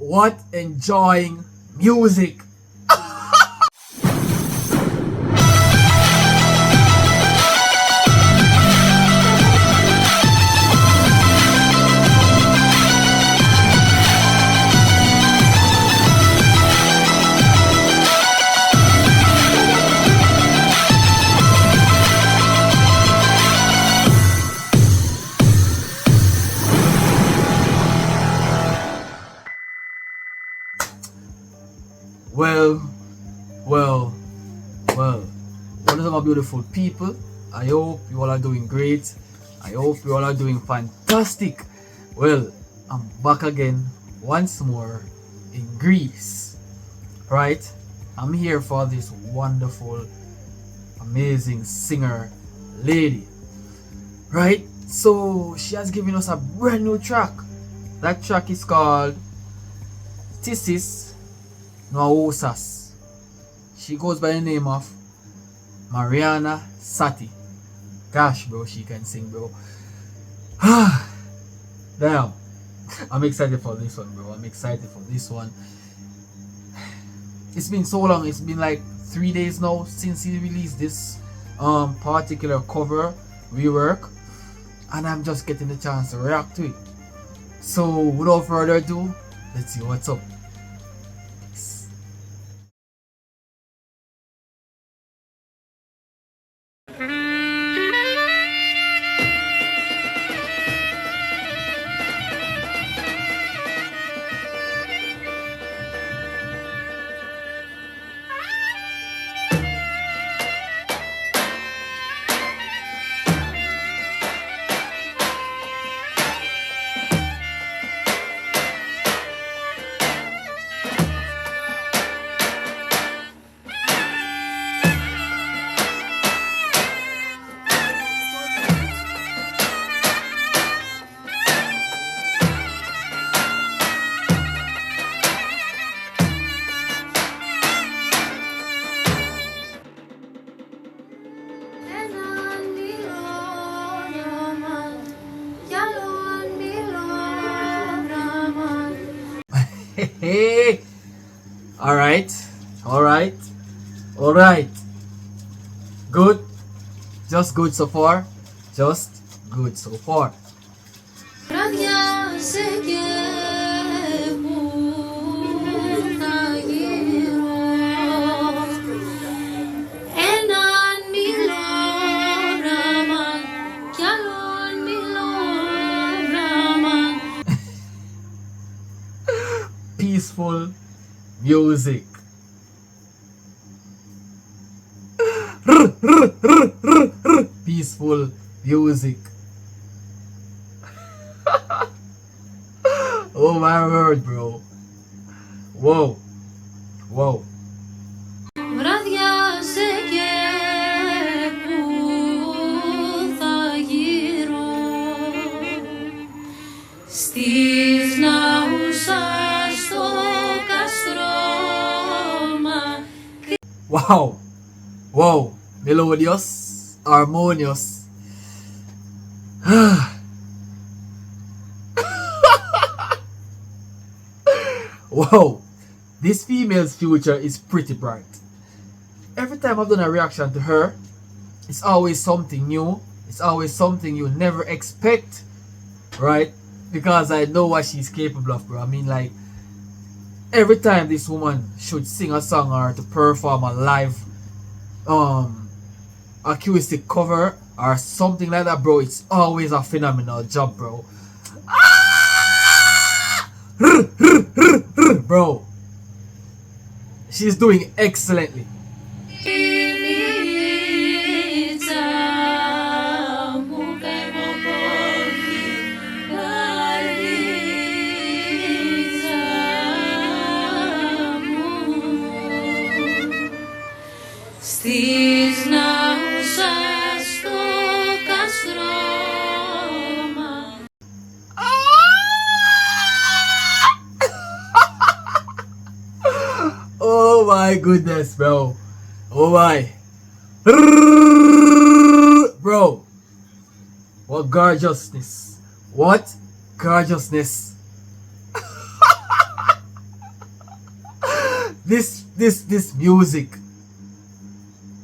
what enjoying music. Well, what is my beautiful people? I hope you all are doing great. I hope you all are doing fantastic. Well, I'm back again once more in Greece, right? I'm here for this wonderful, amazing singer lady, right? So she has given us a brand new track. That track is called Stis, Naousas. She goes by the name of Marina Satti. Gosh, bro, she can sing, bro. Damn. I'm excited for this one, bro. I'm excited for this one. It's been so long. It's been like 3 days now since he released this particular cover, rework. And I'm just getting the chance to react to it. So, without further ado, let's see what's up. Hey, all right, good, just good so far, just good so far. Peaceful music. Peaceful music. Oh my word, bro. Whoa. Stis Naousas στο Kastro. Wow. Melodious, harmonious. Wow. This female's future is pretty bright. Every time I've done a reaction to her, it's always something new. It's always something you never expect, right? Because I know what she's capable of, bro. I mean, like, every time this woman should sing a song or to perform a live acoustic cover or something like that, bro, it's always a phenomenal job, bro. Bro, she's doing excellently. Stis Naousas στο Kastro. Oh my goodness, bro. Oh my. Bro. What gorgeousness. What gorgeousness. this music.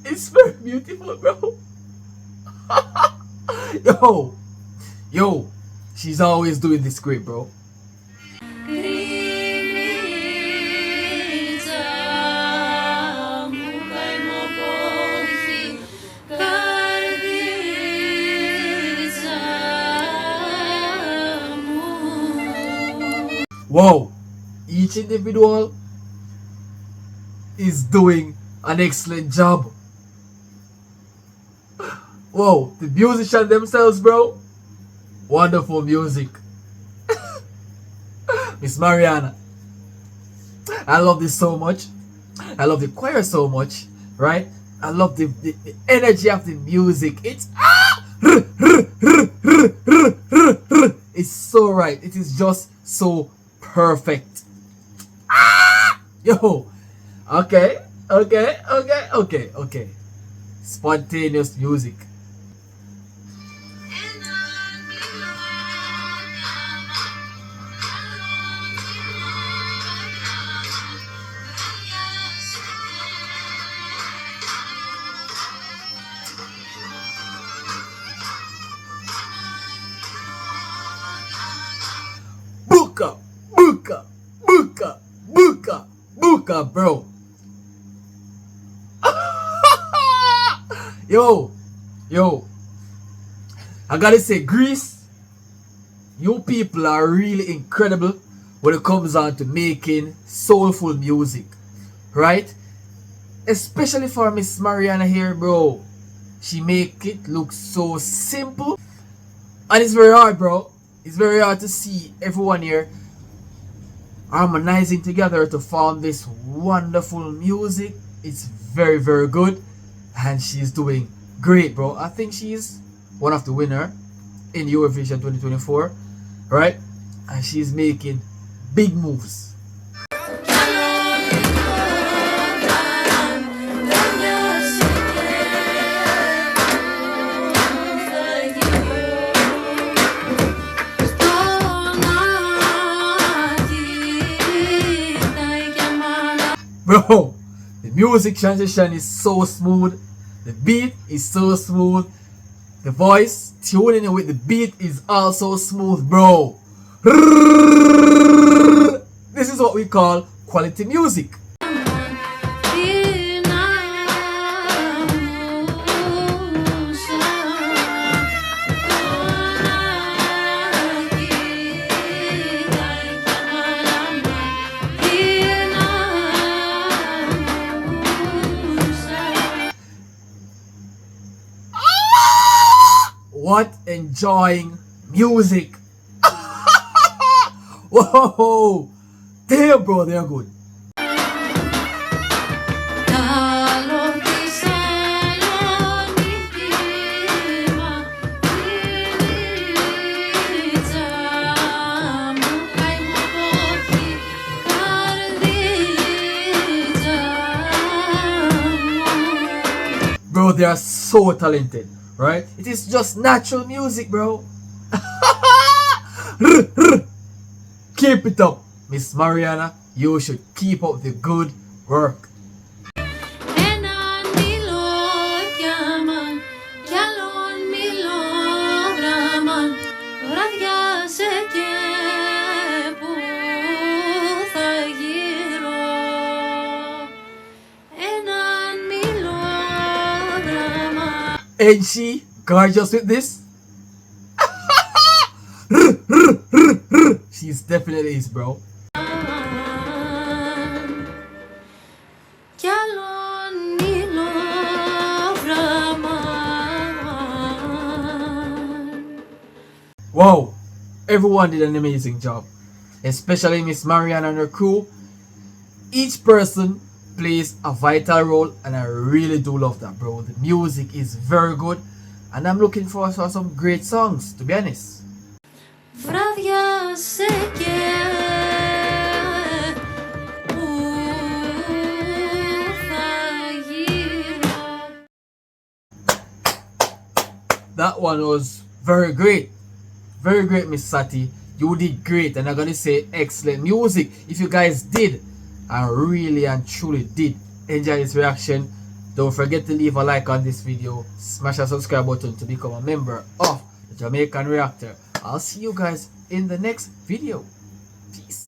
It's very beautiful, bro. Yo, she's always doing this great, bro. Wow, each individual is doing an excellent job. Whoa, the musicians themselves, bro. Wonderful music. Miss Mariana, I love this so much. I love the choir so much, right? I love the energy of the music. It's so right. It is just so perfect. Yo, okay. Spontaneous music. Buka, bro. Yo, I gotta say, Greece, you people are really incredible when it comes on to making soulful music, right? Especially for Miss Mariana here, bro. She make it look so simple, and it's very hard, bro. It's very hard to see everyone here harmonizing together to form this wonderful music. It's very, very good, and she's doing great, bro. I think she's one of the winner in Eurovision 2024, right? And she's making big moves. Bro, the music transition is so smooth. The beat is so smooth. The voice tuning in with the beat is also smooth, bro. This is what we call quality music. What enjoying music. Whoa, damn, bro, they're good. Bro, they are so talented, right? It is just natural music, bro. Keep it up, Miss Mariana. You should keep up the good work. Ain't she gorgeous with this? She's definitely is, bro. Wow, everyone did an amazing job, especially Miss Mariana and her crew. Each person plays a vital role, and I really do love that, bro. The music is very good, and I'm looking forward for some great songs, to be honest. That one was very great. Very great, Miss Satti. You did great, and I'm gonna say excellent music. If you guys did I really and truly did enjoy this reaction. Don't forget to leave a like on this video, smash that subscribe button to become a member of the Jamaican Reactor. I'll see you guys in the next video. Peace.